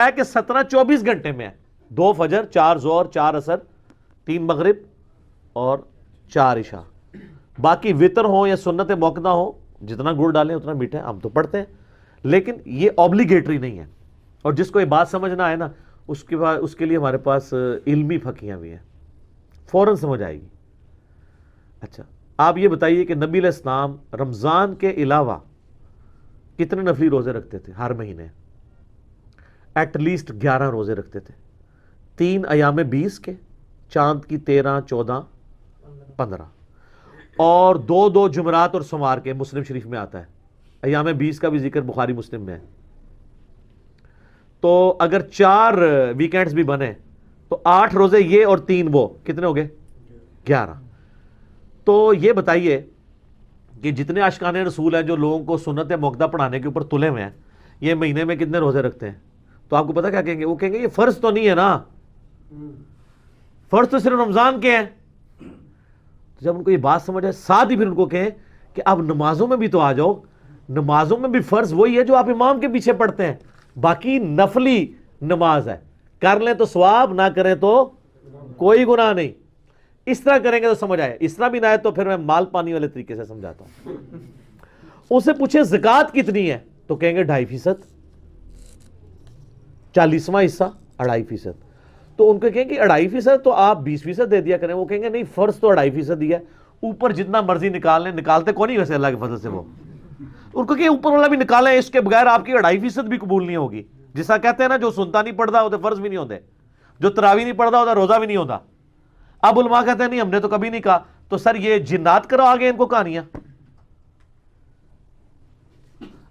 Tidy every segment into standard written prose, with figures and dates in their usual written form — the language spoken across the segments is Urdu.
ہے کہ 17-24 گھنٹے میں ہے، 2 فجر، 4 ظہر، 4 عصر، 3 مغرب اور 4 عشاء. باقی وطر ہو یا سنت موقدہ ہو، جتنا گڑ ڈالیں اتنا میٹھا ہے، ہم تو پڑھتے ہیں، لیکن یہ اوبلیگیٹری نہیں ہے. اور جس کو یہ بات سمجھنا ہے نا، اس کے لیے ہمارے پاس علمی پھکیاں بھی ہیں، فوراً سمجھ آئے گی. اچھا آپ یہ بتائیے کہ نبی علیہ السلام رمضان کے علاوہ کتنے نفلی روزے رکھتے تھے ہر مہینے؟ ایٹ لیسٹ 11 روزے رکھتے تھے. 3 ایام 20 کے، چاند کی 13، 14، 15، اور 2 جمعرات اور سوموار کے. مسلم شریف میں آتا ہے. ایام 20 کا بھی ذکر بخاری مسلم میں ہے. تو اگر 4 ویکینڈز بھی بنے تو 8 روزے یہ اور 3 وہ، کتنے ہو گئے؟ 11. تو یہ بتائیے کہ جتنے عاشقان رسول ہیں جو لوگوں کو سنت موقدہ پڑھانے کے اوپر تلے ہوئے ہیں، یہ مہینے میں کتنے روزے رکھتے ہیں؟ تو آپ کو پتہ کیا کہیں گے؟ وہ کہیں گے یہ فرض تو نہیں ہے نا، فرض تو صرف رمضان کے ہیں. جب ان کو یہ بات سمجھ آئے، ساتھ ہی پھر ان کو کہیں کہ اب نمازوں میں بھی تو آ جاؤ. نمازوں میں بھی فرض وہی ہے جو آپ امام کے پیچھے پڑھتے ہیں، باقی نفلی نماز ہے، کر لیں تو ثواب، نہ کریں تو کوئی گناہ نہیں. اس طرح کریں گے تو سمجھ آئے. اس طرح بھی نہ آئے تو پھر میں مال پانی والے طریقے سے سمجھاتا ہوں. اسے پوچھیں زکوٰۃ کتنی ہے تو کہیں گے 2.5%، 40واں حصہ 2.5%. تو ان کو کہیں گے 2.5% تو آپ 20% دے دیا کریں. وہ کہیں گے نہیں، فرض تو 2.5% ہی ہے، اوپر جتنا مرضی نکال لیں. نکالتے کون نہیں ویسے اللہ کے فضل سے. وہ ان کو کہ اوپر والا بھی نکالیں، اس کے بغیر آپ کی 2.5% بھی قبول نہیں ہوگی. جیسا کہتے ہیں نا، جو سنتا نہیں پڑھتا ہوتے فرض بھی نہیں ہوتے، جو تراویح نہیں پڑھتا ہوتا روزہ بھی نہیں ہوتا. اب علماء کہتے ہیں نہیں، ہم نے تو کبھی نہیں کہا. تو سر یہ جنات کرو آگے ان کو کہانیاں،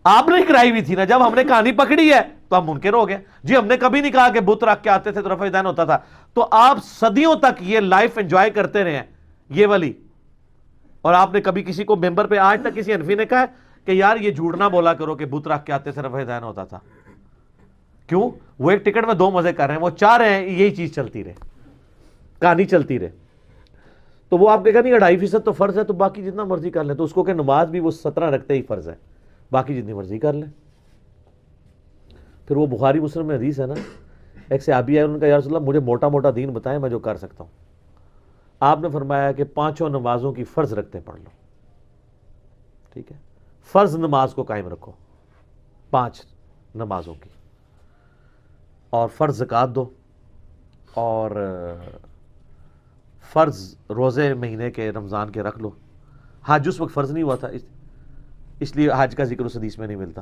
آپ نے کرائی ہوئی تھی نا. جب ہم نے کہانی پکڑی ہے تو ہم منکر ہو گئے. جی ہم نے کبھی نہیں کہا کہ بت رکھ کے آتے تھے تو رفع دین ہوتا تھا. تو آپ صدیوں تک یہ لائف انجوائے کرتے رہے ہیں یہ والی، اور آپ نے کبھی کسی کو ممبر پہ آج تک کسی حنفی نے کہا کہ یار یہ جھوٹ نہ بولا کرو کہ بت رکھ کے آتے تھے رفع دین ہوتا تھا؟ کیوں؟ وہ ایک ٹکٹ میں 2 مزے کر رہے ہیں، وہ چاہ رہے ہیں یہی چیز چلتی رہے، کہانی چلتی رہے. تو وہ آپ کہا نہیں 2.5% تو فرض ہے، تو باقی جتنا مرضی کر لیں. تو اس کو کہ نماز بھی وہ 17 رکھتے ہی فرض ہے، باقی جتنی مرضی کر لیں. پھر وہ بخاری مسلم میں حدیث ہے نا، ایک صحابی ہے، ان کا یا رسول اللہ مجھے موٹا موٹا دین بتائیں میں جو کر سکتا ہوں. آپ نے فرمایا کہ 5 نمازوں کی فرض رکھتے پڑھ لو. ٹھیک ہے، فرض نماز کو قائم رکھو 5 نمازوں کی، اور فرض زکوٰۃ دو، اور فرض روزے مہینے کے رمضان کے رکھ لو. حج اس وقت فرض نہیں ہوا تھا، اس لیے حج کا ذکر اس حدیث میں نہیں ملتا.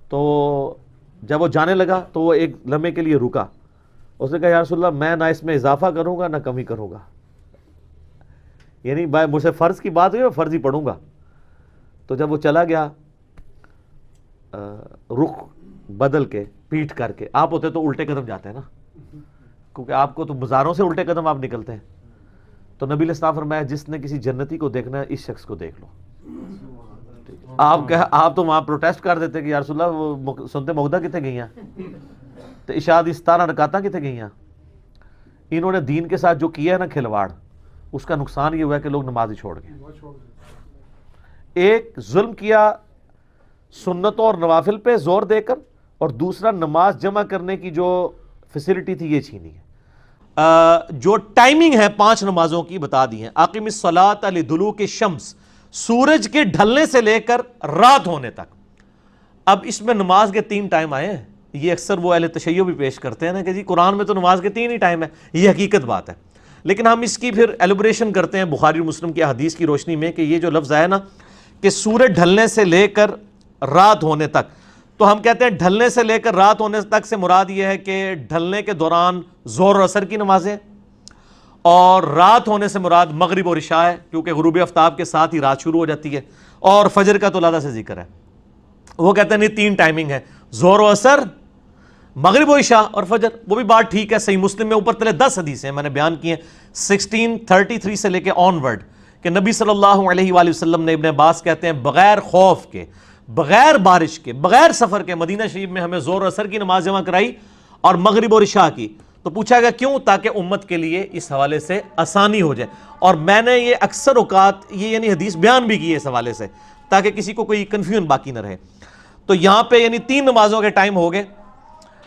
تو جب وہ جانے لگا تو وہ ایک لمحے کے لیے رکا. اس نے کہا یا رسول اللہ میں نہ اس میں اضافہ کروں گا نہ کمی کروں گا، یعنی بھائی مجھ سے فرض کی بات ہوئی میں فرض ہی پڑھوں گا. تو جب وہ چلا گیا رخ بدل کے پیٹھ کر کے، آپ ہوتے تو الٹے قدم جاتے ہیں نا، کیونکہ آپ کو تو بازاروں سے الٹے قدم آپ نکلتے ہیں. تو نبی علیہ السلام فرمایا جس نے کسی جنتی کو دیکھنا ہے اس شخص کو دیکھ لو. آپ تو وہاں پروٹیسٹ کر دیتے کہ یا رسول اللہ وہ سنتے موقدہ کتنے گئی ہیں، تو عشاء دی 17 رکعتاں کتنے گئی ہیں. انہوں نے دین کے ساتھ جو کیا ہے نا کھلواڑ، اس کا نقصان یہ ہوا ہے کہ لوگ نماز ہی چھوڑ گئے. ایک ظلم کیا سنتوں اور نوافل پہ زور دے کر، اور دوسرا نماز جمع کرنے کی جو فیسلٹی تھی یہ چھینی ہے. جو ٹائمنگ ہے 5 نمازوں کی بتا دی ہیں. اقیم الصلاۃ لدلوک الشمس، سورج کے ڈھلنے سے لے کر رات ہونے تک. اب اس میں نماز کے 3 ٹائم آئے ہیں. یہ اکثر وہ اہل تشیع بھی پیش کرتے ہیں نا کہ جی قرآن میں تو نماز کے 3 ہی ٹائم ہے. یہ حقیقت بات ہے، لیکن ہم اس کی پھر ایلوبریشن کرتے ہیں بخاری اور مسلم کی حدیث کی روشنی میں کہ یہ جو لفظ ہے نا کہ سورج ڈھلنے سے لے کر رات ہونے تک، تو ہم کہتے ہیں ڈھلنے سے لے کر رات ہونے تک سے مراد یہ ہے کہ ڈھلنے کے دوران ظہر اور عصر کی نمازیں، اور رات ہونے سے مراد مغرب اور عشاء ہے کیونکہ غروب آفتاب کے ساتھ ہی رات شروع ہو جاتی ہے، اور فجر کا تو علیحدہ سے ذکر ہے. وہ کہتے ہیں نہیں 3 ٹائمنگ ہے، ظہر و عصر، مغرب و عشاء اور فجر. وہ بھی بات ٹھیک ہے. صحیح مسلم میں اوپر تلے 10 حدیثیں میں نے بیان کی ہیں 1633 سے لے کے آن ورڈ کہ نبی صلی اللہ علیہ وآلہ وسلم نے، ابن عباس کہتے ہیں بغیر خوف کے، بغیر بارش کے، بغیر سفر کے مدینہ شریف میں ہمیں ظہر و عصر کی نماز جمع کرائی اور مغرب اور عشاء کی. تو پوچھا گیا کیوں؟ تاکہ امت کے لیے اس حوالے سے آسانی ہو جائے. اور میں نے یہ اکثر اوقات یہ یعنی حدیث بیان بھی کی ہے اس حوالے سے تاکہ کسی کو کوئی کنفیوژن باقی نہ رہے. تو یہاں پہ یعنی 3 نمازوں کے ٹائم ہو گئے.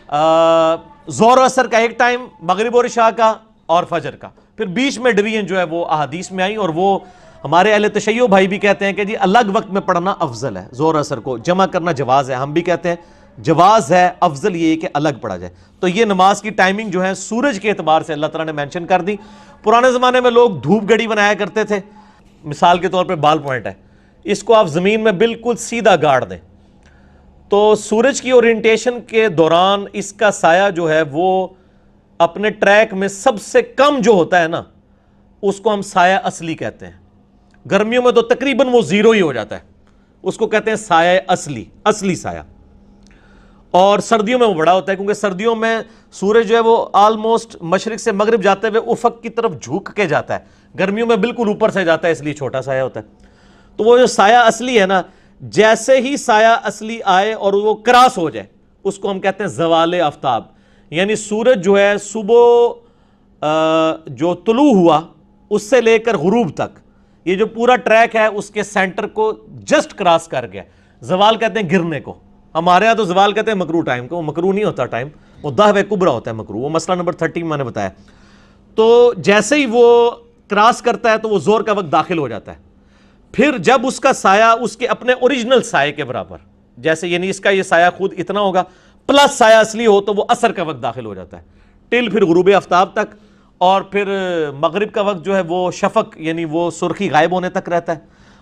ظہر و عصر کا ایک ٹائم، مغرب اور عشاء کا اور فجر کا، پھر بیچ میں ڈویژن جو ہے وہ احادیث میں آئی، اور وہ ہمارے اہل تشیع بھائی بھی کہتے ہیں کہ جی الگ وقت میں پڑھنا افضل ہے، ظہر عصر کو جمع کرنا جواز ہے، ہم بھی کہتے ہیں جواز ہے، افضل یہ ہے کہ الگ پڑھا جائے۔ تو یہ نماز کی ٹائمنگ جو ہے سورج کے اعتبار سے اللہ تعالیٰ نے مینشن کر دی۔ پرانے زمانے میں لوگ دھوپ گھڑی بنایا کرتے تھے، مثال کے طور پہ بال پوائنٹ ہے، اس کو آپ زمین میں بالکل سیدھا گاڑ دیں تو سورج کی اورینٹیشن کے دوران اس کا سایہ جو ہے وہ اپنے ٹریک میں سب سے کم جو ہوتا ہے نا، اس کو ہم سایہ اصلی کہتے ہیں۔ گرمیوں میں تو تقریباً وہ زیرو ہی ہو جاتا ہے، اس کو کہتے ہیں سایہ اصلی سایہ، اور سردیوں میں وہ بڑا ہوتا ہے، کیونکہ سردیوں میں سورج جو ہے وہ آلموسٹ مشرق سے مغرب جاتے ہوئے افق کی طرف جھک کے جاتا ہے، گرمیوں میں بالکل اوپر سے جاتا ہے، اس لیے چھوٹا سایہ ہوتا ہے۔ تو وہ جو سایہ اصلی ہے نا، جیسے ہی سایہ اصلی آئے اور وہ کراس ہو جائے، اس کو ہم کہتے ہیں زوال آفتاب، یعنی سورج جو ہے صبح جو طلوع ہوا اس سے لے کر غروب تک یہ جو پورا ٹریک ہے اس کے سینٹر کو جسٹ کراس کر گیا، زوال کہتے ہیں گرنے کو، ہمارے ہاں تو زوال کہتے ہیں مکروہ ٹائم کو، وہ مکروہ نہیں ہوتا ٹائم، وہ دہوے کبرا ہوتا ہے مکروہ، وہ مسئلہ نمبر 30 میں نے بتایا۔ تو جیسے ہی وہ کراس کرتا ہے تو وہ زور کا وقت داخل ہو جاتا ہے، پھر جب اس کا سایہ اس کے اپنے اوریجنل سائے کے برابر، جیسے یعنی اس کا یہ سایہ خود اتنا ہوگا پلس سایہ اصلی ہو تو وہ عصر کا وقت داخل ہو جاتا ہے ٹل پھر غروب آفتاب تک، اور پھر مغرب کا وقت جو ہے وہ شفق یعنی وہ سرخی غائب ہونے تک رہتا ہے،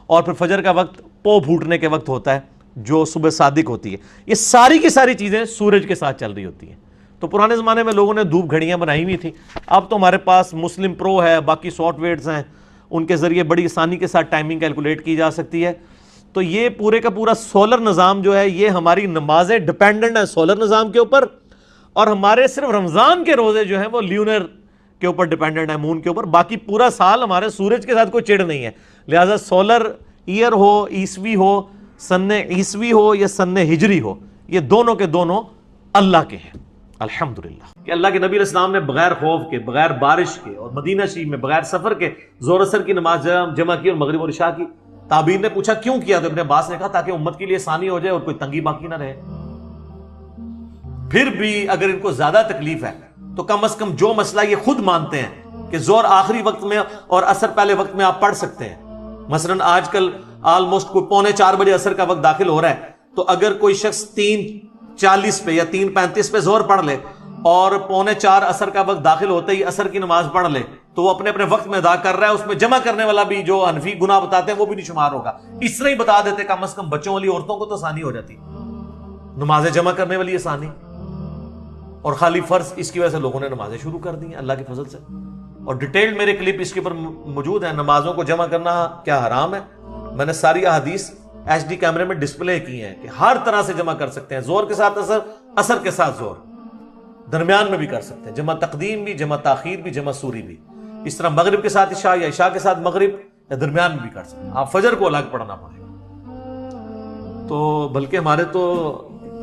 اور پھر فجر کا وقت پو پھوٹنے کے وقت ہوتا ہے جو صبح صادق ہوتی ہے۔ یہ ساری کی ساری چیزیں سورج کے ساتھ چل رہی ہوتی ہیں۔ تو پرانے زمانے میں لوگوں نے دھوپ گھڑیاں بنائی ہوئی تھیں، اب تو ہمارے پاس مسلم پرو ہے، باقی سافٹ ویئرز ہیں، ان کے ذریعے بڑی آسانی کے ساتھ ٹائمنگ کیلکولیٹ کی جا سکتی ہے۔ تو یہ پورے کا پورا سولر نظام جو ہے یہ ہماری نمازیں ڈیپینڈنٹ ہیں سولر نظام کے اوپر، اور ہمارے صرف رمضان کے روزے جو ہیں وہ لیونر کے اوپر ڈیپینڈنٹ ہیں، مون کے اوپر، باقی پورا سال ہمارے سورج کے ساتھ کوئی چڑ نہیں ہے۔ لہٰذا سولر ایئر ہو، عیسوی ہو، سن عیسوی ہو یا سن ہجری ہو، یہ دونوں کے دونوں اللہ کے ہیں الحمدللہ۔ کہ اللہ کے نبی علیہ السلام نے بغیر خوف کے، بغیر بارش کے اور مدینہ شریف میں بغیر سفر کے ظہر عصر کی نماز جمع کی اور مغرب اور عشاء کی۔ تابعین نے پوچھا کیوں کیا، تو ابن عباس نے کہا تاکہ امت کے لیے آسانی ہو جائے اور کوئی تنگی باقی نہ رہے۔ پھر بھی اگر ان کو زیادہ تکلیف ہے تو کم از کم جو مسئلہ یہ خود مانتے ہیں کہ ظہر آخری وقت میں اور عصر پہلے وقت میں آپ پڑھ سکتے ہیں، مثلا آج کل آلموسٹ کوئی 3:45 بجے عصر کا وقت داخل ہو رہا ہے، تو اگر کوئی شخص 3:40 پہ یا 3:35 پہ ظہر پڑھ لے اور 3:45 عصر کا وقت داخل ہوتے ہی عصر کی نماز پڑھ لے تو وہ اپنے اپنے وقت میں ادا کر رہا ہے، اس میں جمع کرنے والا بھی جو حنفی گناہ بتاتے ہیں وہ بھی نہیں شمار ہوگا۔ اس طرح ہی بتا دیتے کم از کم بچوں والی عورتوں کو تو آسانی ہو جاتی، نمازیں جمع کرنے والی آسانی، اور خالی فرض اس کی وجہ سے لوگوں نے نمازیں شروع کر دی ہیں اللہ کے فضل سے۔ اور ڈیٹیلڈ میرے کلپ اس کے اوپر موجود ہیں، نمازوں کو جمع کرنا کیا حرام ہے، میں نے ساری احادیث ایچ ڈی کیمرے میں ڈسپلے کی ہیں کہ ہر طرح سے جمع کر سکتے ہیں، زور کے ساتھ عصر، عصر کے ساتھ زور، درمیان میں بھی کر سکتے ہیں، جمع تقدیم بھی، جمع تاخیر بھی، جمع سوری بھی، اس طرح مغرب کے ساتھ عشاء یا عشاء کے ساتھ مغرب یا درمیان میں بھی کر سکتے ہیں۔ آپ فجر کو الگ پڑھنا پڑے گا۔ تو بلکہ ہمارے تو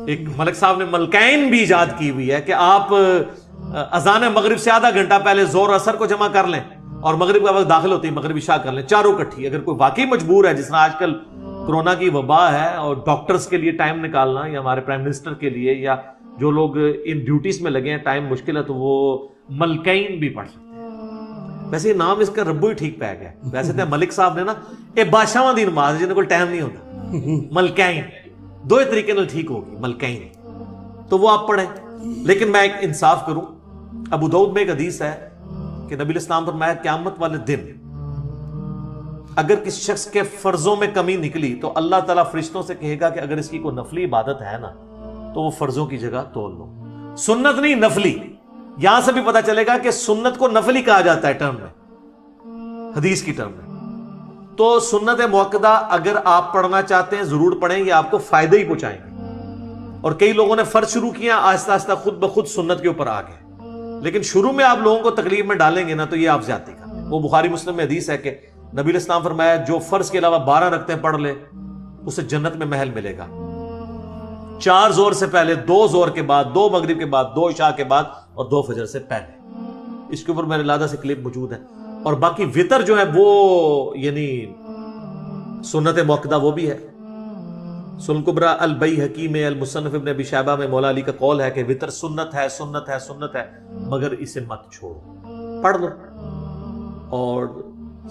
ایک ملک صاحب نے ملکین بھی ایجاد کی ہوئی ہے کہ آپ اذان مغرب سے آدھا گھنٹہ پہلے زور عصر کو جمع کر لیں اور مغرب کا وقت داخل ہوتی ہے مغرب عشاء کر لیں، چاروں کٹھی۔ اگر کوئی واقعی مجبور ہے، جس طرح آج کل کرونا کی وبا ہے اور ڈاکٹرز کے لیے ٹائم نکالنا، یا ہمارے پرائم منسٹر کے لیے، یا جو لوگ ان ڈیوٹیز میں لگے ہیں ٹائم مشکل ہے، تو وہ ملکین بھی پڑھ سکتے ہیں۔ ویسے یہ نام اس کا ربو ہی ٹھیک پہ گیا، ویسے تو ملک صاحب نے نا یہ بادشاہاں دی نماز جنہیں کوئی ٹائم نہیں ہوتا، ملکین دو ہی طریقے نال ٹھیک ہوگی، ملکین، تو وہ آپ پڑھیں۔ لیکن میں ایک انصاف کروں، ابو داؤد میں ایک حدیث ہے کہ نبی الاسلام فرمایا قیامت والے دن اگر کسی شخص کے فرضوں میں کمی نکلی تو اللہ تعالیٰ فرشتوں سے کہے گا کہ اگر اس کی کوئی نفلی عبادت ہے نا تو وہ فرضوں کی جگہ تول لو، سنت نہیں نفلی۔ یہاں سے بھی پتا چلے گا کہ سنت کو نفلی کہا جاتا ہے ٹرم میں، حدیث کی ٹرم میں۔ تو سنت موقدہ اگر آپ پڑھنا چاہتے ہیں ضرور پڑھیں، یہ آپ کو فائدہ ہی پہنچائیں گے۔ اور کئی لوگوں نے فرض شروع کیا، آہستہ آہستہ خود بخود سنت کے اوپر آ گئے، لیکن شروع میں آپ لوگوں کو تکلیف میں ڈالیں گے نا تو یہ آپ زیادتی کا۔ وہ بخاری مسلم میں حدیث ہے کہ نبی علیہ السلام فرمایا جو فرض کے علاوہ 12 رکعتیں پڑھ لے اسے جنت میں محل ملے گا، 4 زور سے پہلے، 2 زور کے بعد، 2 مغرب کے بعد، 2 عشاء کے بعد اور 2 فجر سے پہلے۔ اس کے اوپر میرے لادہ سے کلپ موجود ہے۔ اور باقی وطر جو ہے وہ یعنی سنت موقدہ وہ بھی ہے، سنن کبری البیہقی میں، المصنف ابن ابی شیبہ میں مولا علی کا قول ہے کہ وطر سنت ہے، سنت ہے، سنت ہے، مگر اسے مت چھوڑو، پڑھ لو۔ اور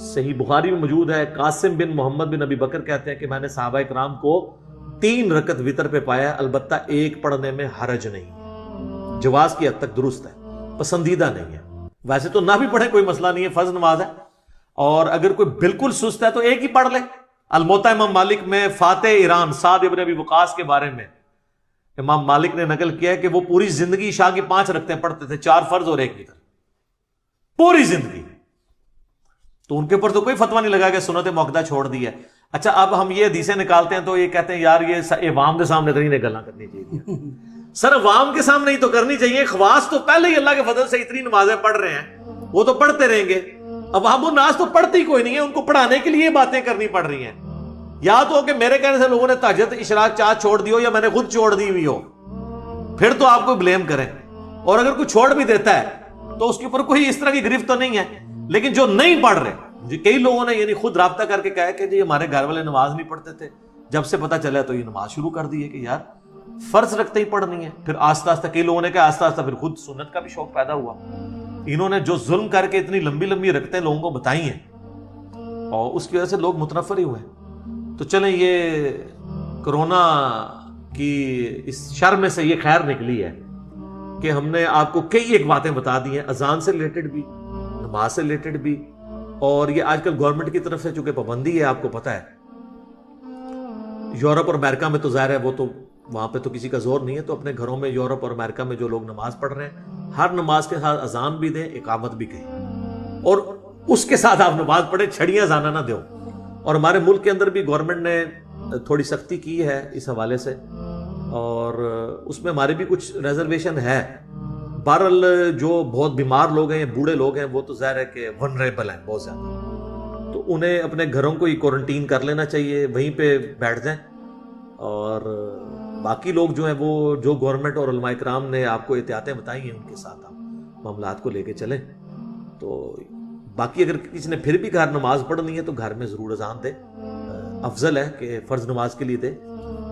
صحیح بخاری میں موجود ہے، قاسم بن محمد بن ابی بکر کہتے ہیں کہ میں نے صحابہ کرام کو 3 رکعت وطر پہ پایا، البتہ ایک پڑھنے میں حرج نہیں ہے، جواز کی حد تک درست ہے، پسندیدہ نہیں ہے۔ ویسے تو نہ بھی پڑھے کوئی مسئلہ نہیں ہے، فرض نماز ہے، اور اگر کوئی بالکل سست ہے تو ایک ہی پڑھ لے۔ الموطا امام مالک میں فاتح ایران سعد ابن ابی وقاص کے بارے میں امام مالک نے نقل کیا ہے کہ وہ پوری زندگی عشاء کی 5 رکعتیں پڑھتے تھے، 4 فرض اور 1 وتر، پوری زندگی۔ تو ان کے اوپر تو کوئی فتویٰ نہیں لگا کہ سنت موقدہ چھوڑ دی ہے۔ اچھا، اب ہم یہ حدیثیں نکالتے ہیں تو یہ کہتے ہیں یار یہ عوام کے سامنے تو نہیں گلاں کرنی چاہیے۔ سر عوام کے سامنے ہی تو کرنی چاہیے، خواص تو پہلے ہی اللہ کے فضل سے اتنی نمازیں پڑھ رہے ہیں، وہ تو پڑھتے رہیں گے۔ عوام الناس تو پڑھتی کوئی نہیں ہے، ان کو پڑھانے کے لیے باتیں کرنی پڑ رہی ہیں۔ یا تو کہ میرے کہنے سے لوگوں نے تہجد اشراق چاہ چھوڑ دی ہو، یا میں نے خود چھوڑ دی ہوئی ہو، پھر تو آپ کو بلیم کریں۔ اور اگر کوئی چھوڑ بھی دیتا ہے تو اس کے اوپر کوئی اس طرح کی گرفت تو نہیں ہے۔ لیکن جو نہیں پڑھ رہے، جی کئی لوگوں نے یعنی خود رابطہ کر کے کہا کہ جی ہمارے گھر والے نماز نہیں پڑھتے تھے، جب سے پتہ چلا تو یہ نماز شروع کر دی ہے کہ یار فرض رکھتے ہی پڑھنی ہے۔ پھر آہستہ آہستہ کئی لوگوں نے کہا آہستہ آہستہ پھر خود سنت کا بھی شوق پیدا ہوا۔ انہوں نے جو ظلم کر کے اتنی لمبی لمبی رکھتے لوگوں کو بتائی ہیں، اور اس کی وجہ سے لوگ متنفر ہی ہوئے۔ تو چلیں یہ کرونا کی اس شر میں سے یہ خیر نکلی ہے کہ ہم نے آپ کو کئی ایک باتیں بتا دی ہیں، اذان سے ریلیٹڈ بھی، نماز سے ریلیٹڈ بھی، اور یہ آج کل گورنمنٹ کی طرف سے چونکہ پابندی ہے، آپ کو پتہ ہے یورپ اور امریکہ میں تو ظاہر ہے وہ تو وہاں پہ تو کسی کا زور نہیں ہے، تو اپنے گھروں میں یورپ اور امریکہ میں جو لوگ نماز پڑھ رہے ہیں، ہر نماز کے ساتھ اذان بھی دیں، اقامت بھی کہیں، اور اس کے ساتھ آپ نماز پڑھیں، چھڑیاں زانہ نہ دو۔ اور ہمارے ملک کے اندر بھی گورنمنٹ نے تھوڑی سختی کی ہے اس حوالے سے، اور اس میں ہمارے بھی کچھ ریزرویشن ہے۔ بہرحال جو بہت بیمار لوگ ہیں، بوڑھے لوگ ہیں، وہ تو ظاہر ہے کہ ونریبل ہیں بہت زیادہ، تو انہیں اپنے گھروں کو ہی کوارنٹین کر لینا چاہیے، وہیں پہ بیٹھ جائیں۔ اور باقی لوگ جو ہیں وہ جو گورنمنٹ اور علماء کرام نے آپ کو احتیاطیں بتائی ہیں، ان کے ساتھ آپ معاملات کو لے کے چلیں۔ تو باقی اگر کسی نے پھر بھی گھر نماز پڑھنی ہے تو گھر میں ضرور اذان دے، افضل ہے کہ فرض نماز کے لیے دے۔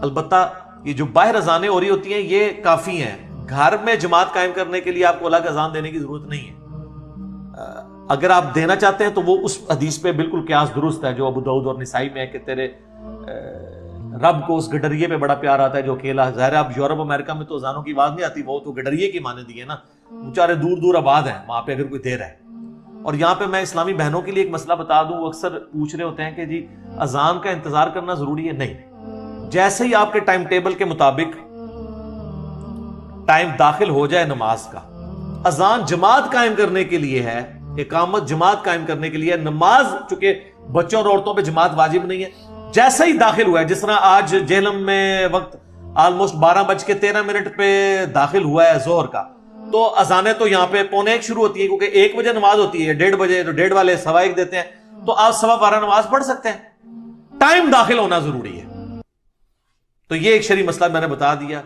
البتہ یہ جو باہر اذانیں ہو رہی ہوتی ہیں یہ کافی ہیں، گھر میں جماعت قائم کرنے کے لیے آپ کو الگ اذان دینے کی ضرورت نہیں ہے۔ اگر آپ دینا چاہتے ہیں تو وہ اس حدیث پہ بالکل قیاس درست ہے جو ابو داؤد اور نسائی میں ہے کہ تیرے رب کو اس گڈریے پہ بڑا پیار آتا ہے جو اکیلا۔ ظاہر ہے اب یورپ امریکہ میں تو اذانوں کی آواز نہیں آتی، وہ تو گڈریے کی مانے دی ہے نا، بیچارے دور دور آباد ہیں، وہاں پہ اگر کوئی دے رہا ہے۔ اور یہاں پہ میں اسلامی بہنوں کے لیے ایک مسئلہ بتا دوں، وہ اکثر پوچھ رہے ہوتے ہیں کہ جی اذان کا انتظار کرنا ضروری ہے؟ نہیں، جیسے ہی آپ کے ٹائم ٹیبل کے مطابق ٹائم داخل ہو جائے نماز کا، اذان جماعت قائم کرنے کے لیے ہے، اقامت جماعت قائم کرنے کے لیے، نماز چونکہ بچوں اور عورتوں پہ جماعت واجب نہیں ہے، جیسے ہی داخل ہوا ہے، جس طرح آج جہلم میں وقت آلموسٹ 12:13 پہ داخل ہوا ہے ظہر کا، تو اذانیں تو یہاں پہ 11:45 شروع ہوتی ہیں، کیونکہ 1 بجے نماز ہوتی ہے، 1:30 بجے، تو 1:30 والے 1:15 دیتے ہیں، تو آپ 12:15 نماز پڑھ سکتے ہیں۔ ٹائم داخل ہونا ضروری ہے۔ تو یہ ایک شرعی مسئلہ میں نے بتا دیا۔